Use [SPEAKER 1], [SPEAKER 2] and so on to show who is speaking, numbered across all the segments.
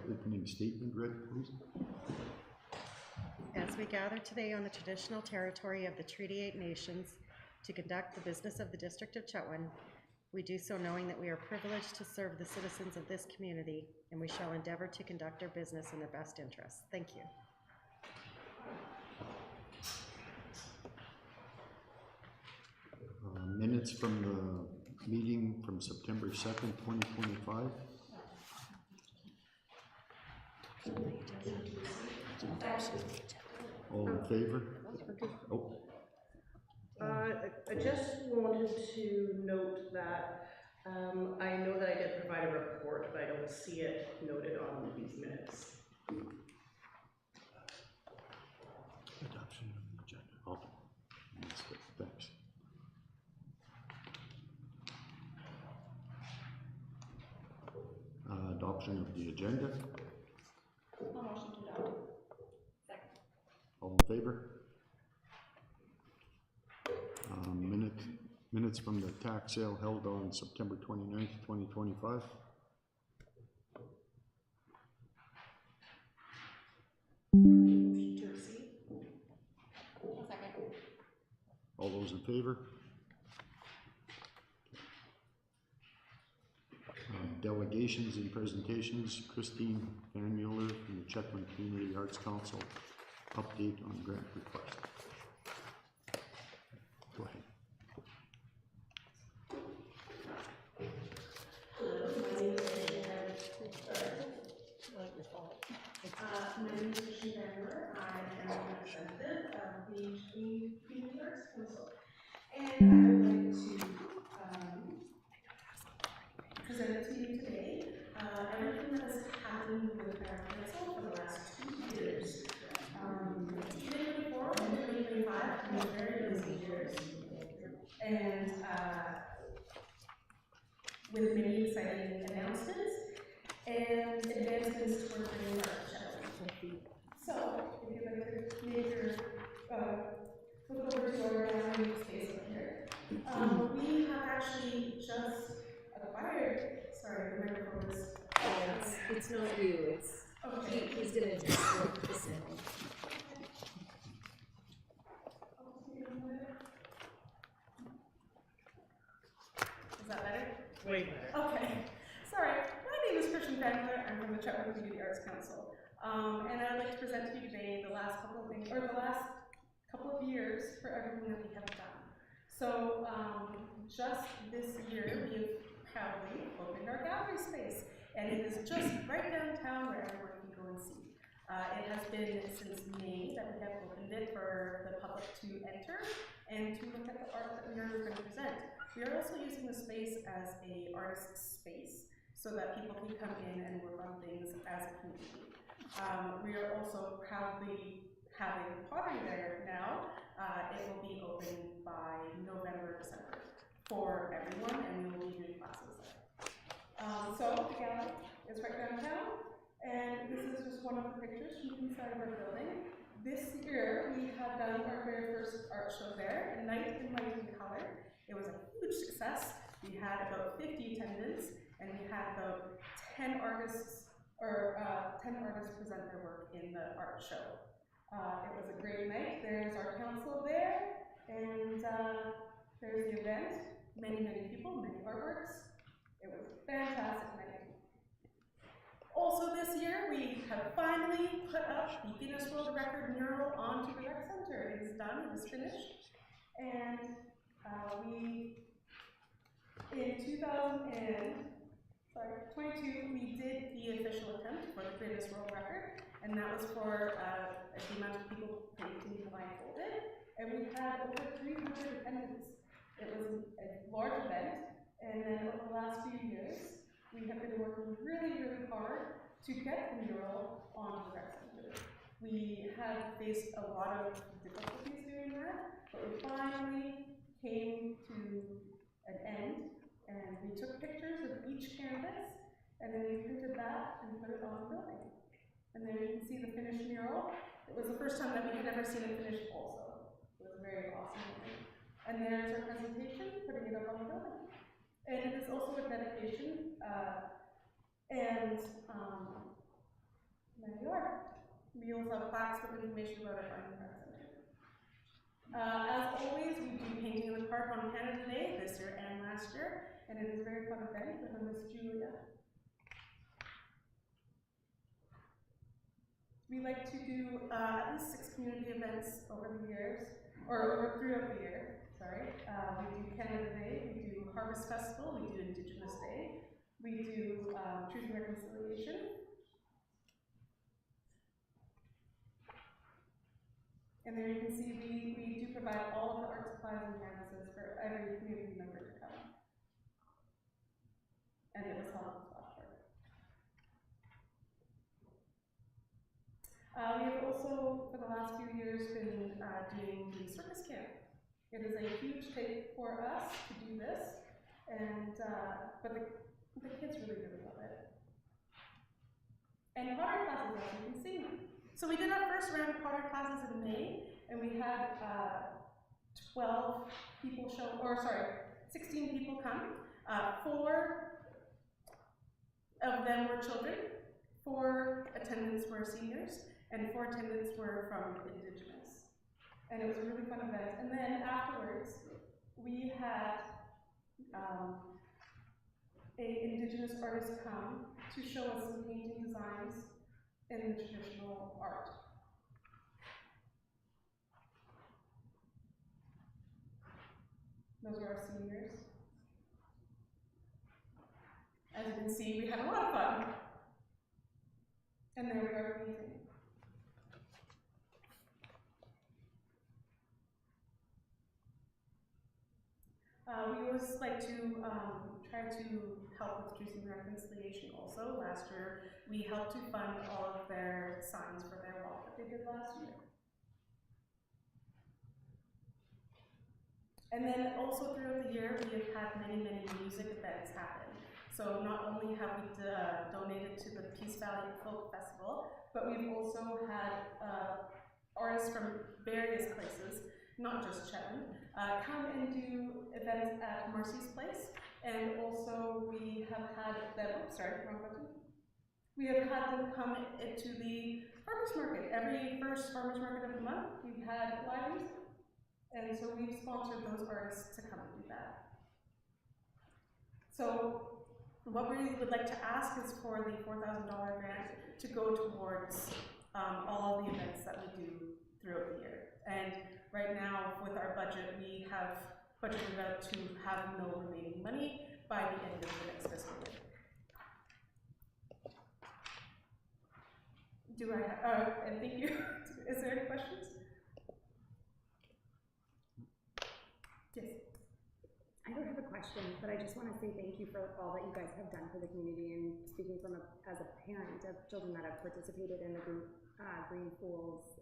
[SPEAKER 1] opening statement read, please.
[SPEAKER 2] As we gather today on the traditional territory of the Treaty 8 Nations to conduct the business of the District of Chetwynd, we do so knowing that we are privileged to serve the citizens of this community, and we shall endeavor to conduct our business in their best interests. Thank you.
[SPEAKER 1] Minutes from the meeting from September 2nd, 2025. All in favor? Oh.
[SPEAKER 3] I just wanted to note that I know that I did provide a report, but I don't see it noted on these minutes.
[SPEAKER 1] Adoption of the agenda. Oh, thanks. Adoption of the agenda.
[SPEAKER 4] Motion to adopt. Second.
[SPEAKER 1] All in favor? Minutes from the tax sale held on September 29th, 2025.
[SPEAKER 3] Motion to receive.
[SPEAKER 4] Second.
[SPEAKER 1] All those in favor? Delegations and presentations. Chetwynd Regular from the Chetwynd Community Arts Council. Update on grant request. Go ahead.
[SPEAKER 3] My name is Chetwynd Regular. I am a representative of the Chetwynd Community Arts Council, and I would like to present to you today everything that has happened with our council for the last 2 years. 2024 and 2025 have been very busy years, and with many exciting announcements and advancements toward bringing our Chetwynd. So, if you'd like to make your look over to our gallery space up here, we have actually just acquired. Sorry, the microphone is.
[SPEAKER 5] It's not you. It's
[SPEAKER 3] okay.
[SPEAKER 5] He's gonna just work the sound.
[SPEAKER 3] Is that better?
[SPEAKER 2] Way better.
[SPEAKER 3] Okay. Sorry. My name is Chetwynd Regular. I'm from the Chetwynd Community Arts Council. And I'd like to present to you today the last couple of things, or the last couple of years for everything that we have done. So, just this year, we have proudly opened our gallery space, and it is just right downtown where everyone can go and see. It has been since May that we have opened it for the public to enter and to look at the art that we are going to present. We are also using the space as an artist's space so that people can come in and work on things as a community. We are also proudly having pottery there now. It will be open by November, December for everyone, and we will be doing classes there. So the gallery is right downtown, and this is just one of the pictures from inside of our building. This year, we have done our very first art show there, Night in Light and Color. It was a huge success. We had about 50 attendants, and we had about 10 artists present their work in the art show. It was a great night. There's our council there, and there's the event. Many people, many artworks. It was a fantastic night. Also this year, we have finally put up the Guinness World Record mural onto the rec center. It is done, it is finished. And in 2022, we did the official attempt for the Guinness World Record, and that was for the amount of people painting blindfolded. And we had over 300 attendants. It was a large event, and then over the last few years, we have been working really hard to get the mural onto the rec center. We have faced a lot of difficulties doing that, but we finally came to an end, and we took pictures of each canvas, and then we printed that and put it on the building. And there you can see the finished mural. It was the first time that we had ever seen it finished also. It was very awesome. And there's our presentation, putting it up on the building. And it is also a dedication, and There you are. We also have plaques with information about it on the Art Center. As always, we do painting in the park on Canada Day this year and last year, and it is a very fun event with Miss Julia. We like to do at least 6 community events over the years, or throughout the year, sorry. We do Canada Day, we do Harvest Festival, we do Indigenous Day, we do Truth and Reconciliation. And there you can see we do provide all of the art supplies and canvases for every community member to come. And it was held in Splash We have also, for the last few years, been doing the circus camp. It is a huge take for us to do this, and but the kids really love it. And pottery classes, as you can see. So we did our first round of pottery classes in May, and we had 16 people come. 4 of them were children, 4 attendants were seniors, and 4 attendants were from Indigenous. And it was a really fun event. And then afterwards, we had an Indigenous artist come to show us some painting designs in the traditional art. Those were our seniors. As you can see, we had a lot of fun. And there we are painting. We always like to try to help with Truth and Reconciliation also. Last year, we helped to fund all of their signs for their walk that they did last year. And then also throughout the year, we have had many music events happen. So not only have we donated to the Peace Valley Folk Festival, but we've also had artists from various places, not just Chetwynd, come and do events at Marcy's Place. And also we have had them, wrong button. We have had them come into the farmers market. Every first farmers market of the month, we've had live music. And so we've sponsored those artists to come and do that. So what we would like to ask is for the $4,000 grant to go towards all of the events that we do throughout the year. And right now, with our budget, we have budgeted out to have no remaining money by the end of the next fiscal year. Do I have, and thank you. Is there any questions? Yes.
[SPEAKER 6] I don't have a question, but I just want to say thank you for all that you guys have done for the community, and speaking from as a parent of children that have participated in the group Green Pools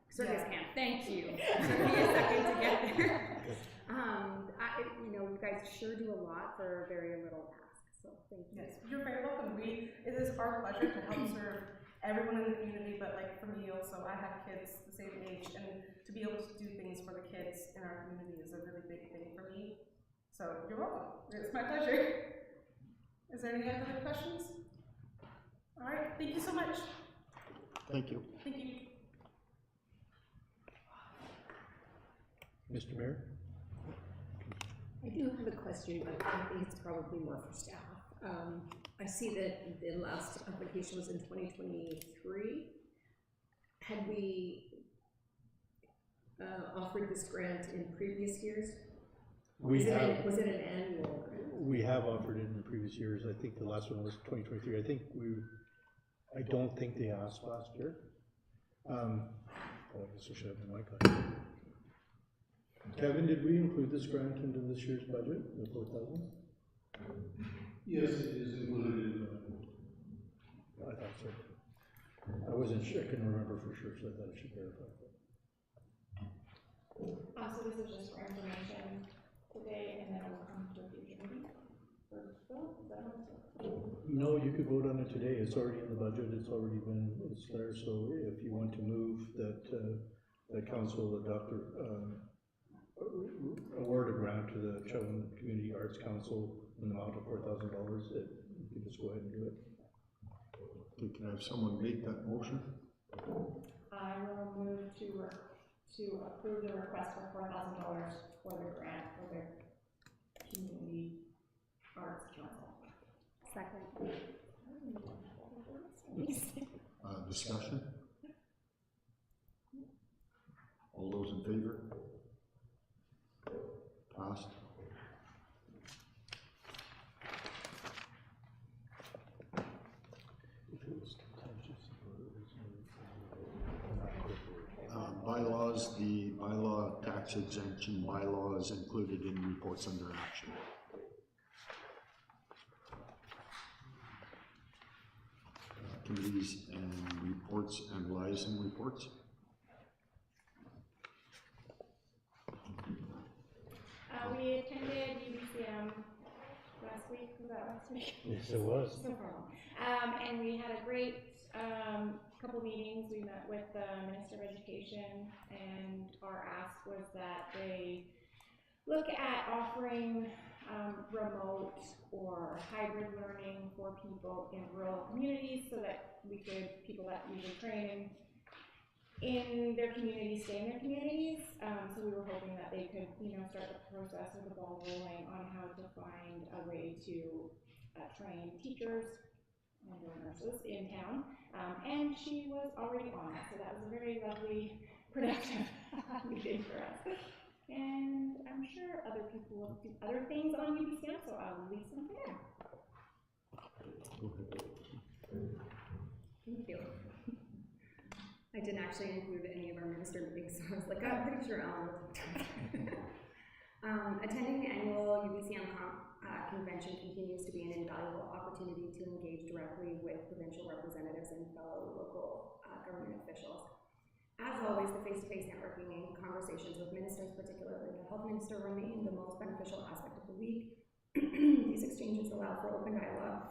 [SPEAKER 6] circus camp. Thank you. It took me a second to get there. You guys sure do a lot for very little ask, so thank you.
[SPEAKER 3] Yes, you're very welcome. It is our pleasure to help serve everyone in the community, but like for me also, I have kids the same age, and to be able to do things for the kids in our community is a really big thing for me. So you're welcome. It's my pleasure. Is there any other questions? All right, thank you so much.
[SPEAKER 1] Thank you.
[SPEAKER 3] Thank you.
[SPEAKER 1] Mr. Mayor?
[SPEAKER 5] I do have a question, but I think it's probably more for staff. I see that the last application was in 2023. Had we offered this grant in previous years? Was it an annual grant?
[SPEAKER 7] We have offered it in previous years. I think the last one was 2023. I don't think they asked last year. I guess I should have my mic on. Kevin, did we include this grant into this year's budget, the 4,000?
[SPEAKER 8] Yes, it is included in the budget.
[SPEAKER 7] I thought so. I wasn't sure, I couldn't remember for sure, so I thought I should verify.
[SPEAKER 4] So this is just for information today, and then it will come to a future meeting for vote? Is that what it's?
[SPEAKER 7] No, you could vote on it today. It's already in the budget. It's there. So if you want to move that the council adopt award a grant to the Chetwynd Community Arts Council in the amount of $4,000, you can just let's go ahead and do it.
[SPEAKER 1] Okay, can I have someone make that motion?
[SPEAKER 4] I will move to approve the request for $4,000 for the grant for the Community Arts Council.
[SPEAKER 6] Second.
[SPEAKER 1] Discussion? All those in favor? Passed. Bylaws, the bylaw tax exemption bylaw is included in reports under action. Committees and reports and liaison reports.
[SPEAKER 4] We attended UBCM last week, was that last week?
[SPEAKER 7] Yes, it was.
[SPEAKER 4] No problem. And we had a great couple meetings. We met with the Minister of Education, and our ask was that they look at offering remote or hybrid learning for people in rural communities, so that people that usually train in their communities stay in their communities. So we were hoping that they could, start the process or the ball rolling on how to find a way to train teachers and nurses in town. And she was already on it, so that was a very lovely, productive meeting for us. And I'm sure other people will do other things on UBCM, so I'll leave some there.
[SPEAKER 6] Thank you. I didn't actually include any of our minister meetings, so I was like, I'm pretty sure Alan will talk. Attending the annual UBCM convention continues to be an invaluable opportunity to engage directly with provincial representatives and fellow local government officials. As always, the face-to-face networking and conversations with ministers, particularly the health minister, remain the most beneficial aspect of the week. These exchanges allow for open dialogue,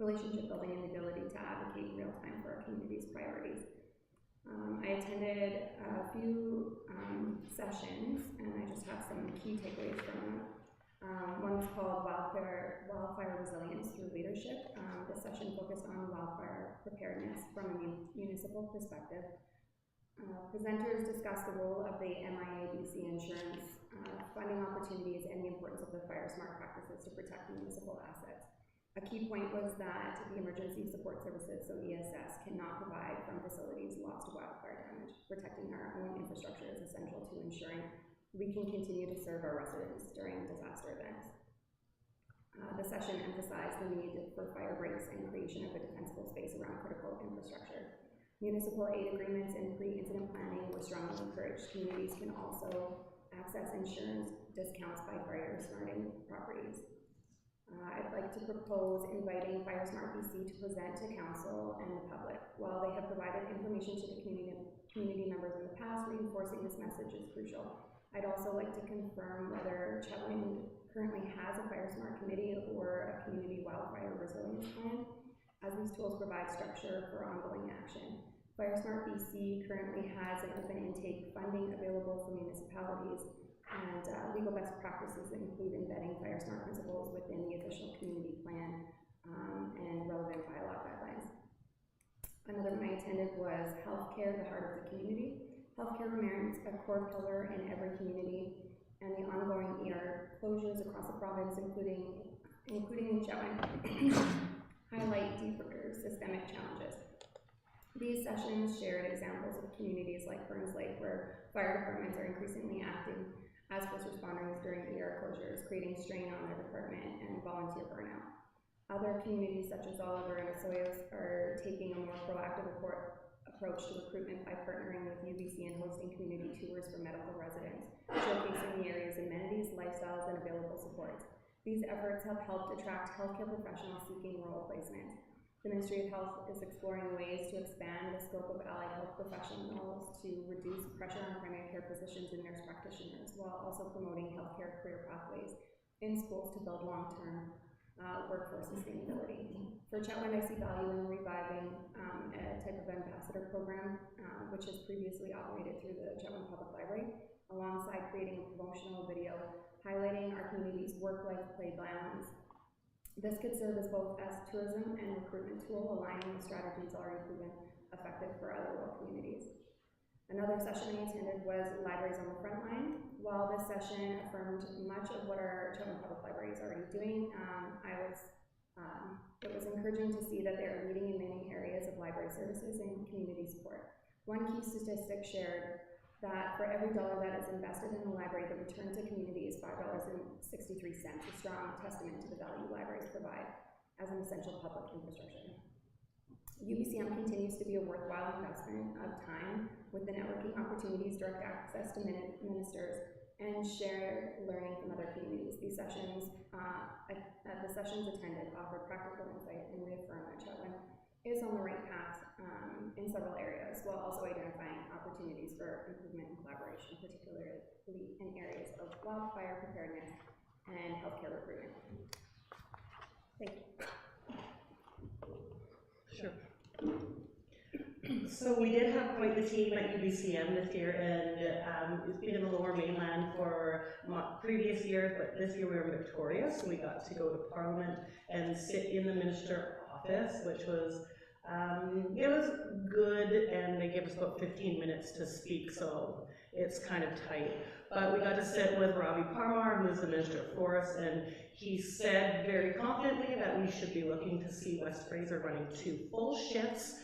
[SPEAKER 6] relationship building, and the ability to advocate in real time for our community's priorities. I attended a few sessions, and I just have some key takeaways from them. One was called Wildfire Resilience Through Leadership. The session focused on wildfire preparedness from a municipal perspective. Presenters discussed the role of the MIA-BC insurance, funding opportunities, and the importance of the fire smart practices to protect municipal assets. A key point was that the Emergency Support Services, so ESS, cannot provide from facilities lost to wildfire damage. Protecting our own infrastructure is essential to ensuring we can continue to serve our residents during disaster events. The session emphasized the need for fire breaks and creation of a defensible space around critical infrastructure. Municipal aid agreements and pre-incident planning were strongly encouraged. Communities can also access insurance discounts by fire smarting properties. I'd like to propose inviting FireSmart BC to present to council and the public. While they have provided information to the community members in the past, reinforcing this message is crucial. I'd also like to confirm whether Chetwynd currently has a FireSmart committee or a community wildfire resilience plan, as these tools provide structure for ongoing action. FireSmart BC currently has an open intake funding available for municipalities, and legal best practices include embedding FireSmart principles within the official community plan and relevant bylaw guidelines. Another one I attended was Healthcare, the Heart of the Community. Healthcare remains a core pillar in every community, and the ongoing ER closures across the province, including in Chetwynd, highlight deeper systemic challenges. These sessions shared examples of communities like Burns Lake, where fire departments are increasingly acting as first responders during ER closures, creating strain on their department and volunteer burnout. Other communities such as Oliver and Osoyoos are taking a more proactive approach to recruitment by partnering with UBC and hosting community tours for medical residents, showcasing the area's amenities, lifestyles, and available supports. These efforts have helped attract healthcare professionals seeking role placements. The Ministry of Health is exploring ways to expand the scope of allied health professionals to reduce pressure on primary care physicians and nurse practitioners, while also promoting healthcare career pathways in schools to build long-term workforce sustainability. For Chetwynd, I see value in reviving a type of ambassador program, which has previously operated through the Chetwynd Public Library, alongside creating a promotional video highlighting our community's work-life play balance This could serve as both as tourism and recruitment tool, aligning with strategies already proven effective for other rural communities. Another session I attended was Libraries on the Frontline. While this session affirmed much of what our Chetwynd Public Library is already doing, it was encouraging to see that they are leading in many areas of library services and community support. One key statistic shared that for every dollar that is invested in the library, the return to community is $5.63, a strong testament to the value libraries provide as an essential public infrastructure. UBCM continues to be a worthwhile investment of time with the networking opportunities, direct access to ministers, and shared learning from other communities. These sessions, the sessions attended offer practical insight and reaffirm that Chetwynd is on the right path in several areas, while also identifying opportunities for improvement and collaboration, particularly in areas of wildfire preparedness and healthcare recruitment. Thank you.
[SPEAKER 9] Sure. So we did have quite the team at UBCM this year, and it's been in the Lower Mainland for previous years, but this year we were victorious. We got to go to Parliament and sit in the Minister office, which was it was good, and they gave us about 15 minutes to speak, so it's kind of tight. But we got to sit with Ravi Parmar, who's the Minister of Forests, and he said very confidently that we should be looking to see West Fraser running 2 full shifts,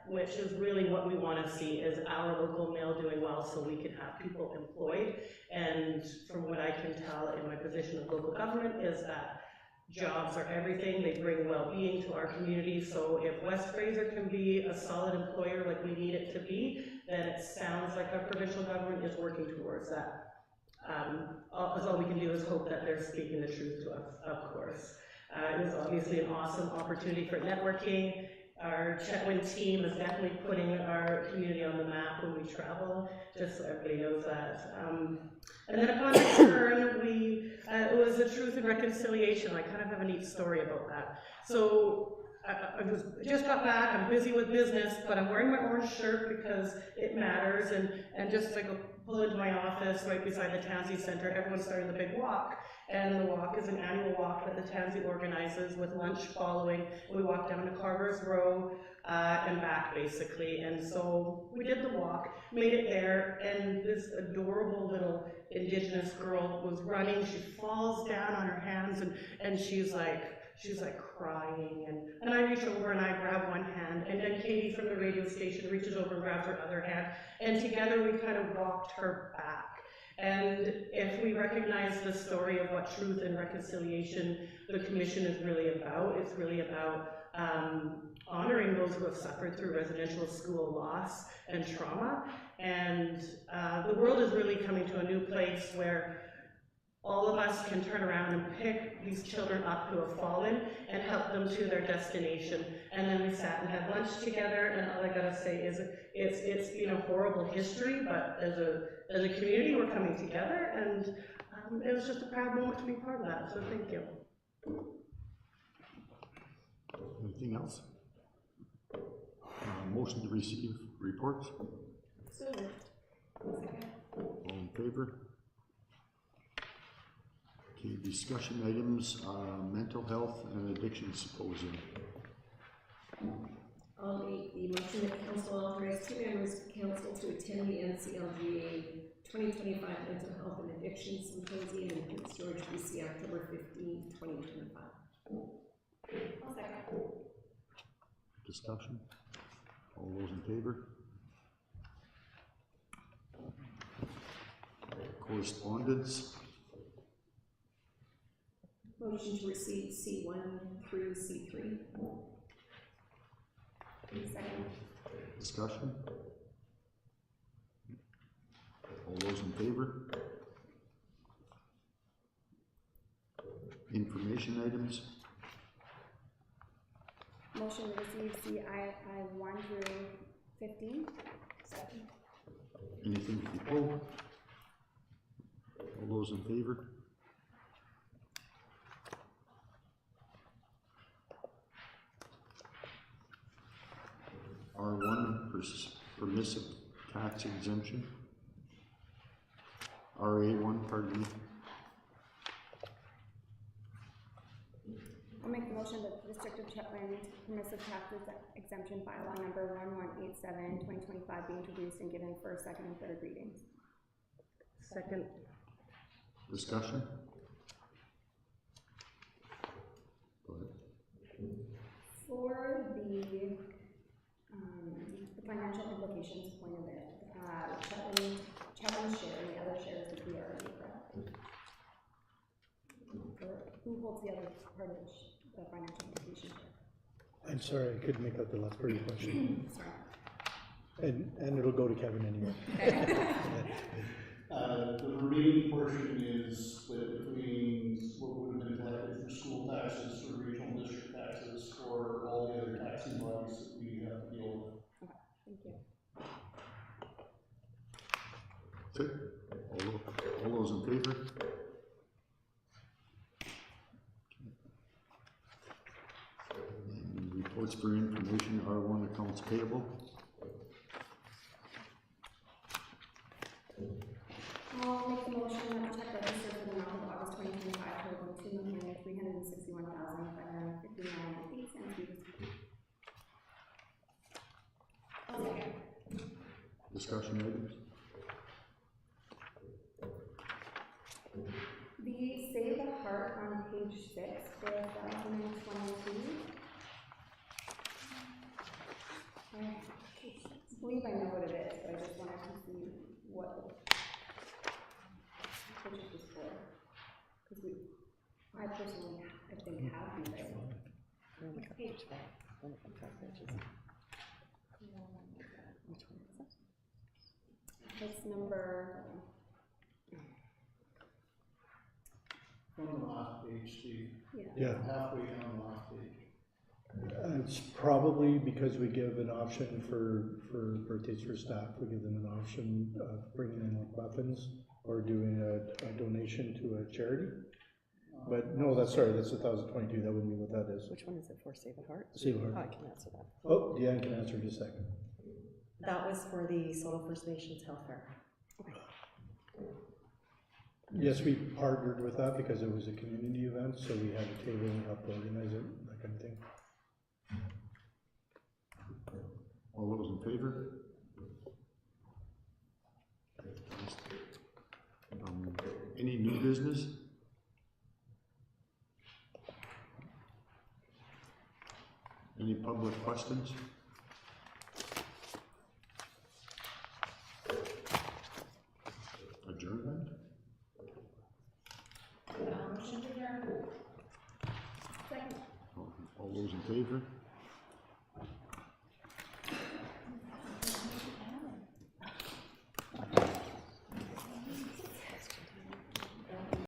[SPEAKER 9] which is really what we want to see, is our local mill doing well so we can have people employed. And from what I can tell in my position of local government is that jobs are everything. They bring well-being to our community. So if West Fraser can be a solid employer like we need it to be, then it sounds like our provincial government is working towards that. All we can do is hope that they're speaking the truth to us, of course. It was obviously an awesome opportunity for networking. Our Chetwynd team is definitely putting our community on the map when we travel, just so everybody knows that. And then upon return, it was a truth and reconciliation. I kind of have a neat story about that. So I just got back, I'm busy with business, but I'm wearing my orange shirt because it matters, and just as I go pull into my office right beside the Tansy Centre, everyone's starting the big walk. And the walk is an annual walk that the Tansy organizes with lunch following. We walk down to Carver's Row and back, basically. And so we did the walk, made it there, and this adorable little Indigenous girl was running. She falls down on her hands, and she's like crying, and I reach over and I grab one hand, and then Katie from the radio station reaches over and grabs her other hand, and together we kind of walked her back. And if we recognize the story of what truth and reconciliation the Commission is really about, it's really about honoring those who have suffered through residential school loss and trauma. And the world is really coming to a new place where all of us can turn around and pick these children up who have fallen and help them to their destination. And then we sat and had lunch together, and all I gotta say is it's been a horrible history, but as a community we're coming together, and it was just a proud moment to be part of that, so thank you.
[SPEAKER 1] Anything else? Motion to receive reports.
[SPEAKER 5] So moved.
[SPEAKER 1] All in favor? Okay, discussion items, mental health and addiction symposium.
[SPEAKER 5] I'll make the motion that council authorize 2 members of council to attend the NCLGA 2025 Mental Health and Addiction Symposium in Prince George, BC, October 15, 2025.
[SPEAKER 4] I'll second.
[SPEAKER 1] Discussion. All those in favor? Correspondence.
[SPEAKER 5] Motion to receive C1 through C3.
[SPEAKER 6] Second.
[SPEAKER 1] Discussion. All those in favor? Information items.
[SPEAKER 6] Motion to receive CII 1 through 15.
[SPEAKER 4] Second.
[SPEAKER 1] Anything to be pulled? All those in favor? R1, permissive tax exemption. RA1, pardon me.
[SPEAKER 6] make the motion that the District of Chetwynd permissive taxes exemption bylaw number 1187/2025 be introduced and given first, second, and third readings.
[SPEAKER 9] Second.
[SPEAKER 1] Discussion? Go ahead.
[SPEAKER 6] For the financial implications point of it, Chetwynd's share and the other shares would be already correct. Who holds the other part of the financial implication share?
[SPEAKER 7] I'm sorry, I couldn't make out the last part of your question.
[SPEAKER 6] Sorry.
[SPEAKER 7] And it'll go to Kevin anyway.
[SPEAKER 8] The remaining portion is split between what would have been collected for school taxes, for regional district taxes, or all the other taxing bodies that we have to deal with.
[SPEAKER 6] Thank you.
[SPEAKER 1] Okay. All those in favor? And reports for information, R1 accounts payable.
[SPEAKER 6] I'll make the motion that the check register for the month of August 2025 totaling $2,361,559.08
[SPEAKER 1] Discussion items?
[SPEAKER 6] The Save the Heart on page 6 for 2022. I believe I know what it is, but I just wanted to see what which is this for. Because I personally, I think, have these items.
[SPEAKER 2] Page 5. One of the front pages. Which one is that?
[SPEAKER 6] That's number,
[SPEAKER 8] From the last page, Steve.
[SPEAKER 7] Yeah.
[SPEAKER 8] Halfway down the last page.
[SPEAKER 7] It's probably because we give an option for birthdays for staff, we give them an option of bringing in like muffins or doing a donation to a charity. But no, that's 2022, that wouldn't be what that is.
[SPEAKER 2] Which one is it for? Save a Heart?
[SPEAKER 7] Save a Heart.
[SPEAKER 2] Oh, I can answer that.
[SPEAKER 7] Oh, Deanne can answer in just a second.
[SPEAKER 2] That was for the Soto First Nations Health Fair.
[SPEAKER 7] Yes, we partnered with that because it was a community event, so we had a table and helped organize it, that kind of thing.
[SPEAKER 1] All those in favor? Any new business? Any public questions? Adjournment?
[SPEAKER 4] Motion to adjourn.
[SPEAKER 6] second.
[SPEAKER 1] All those in favor?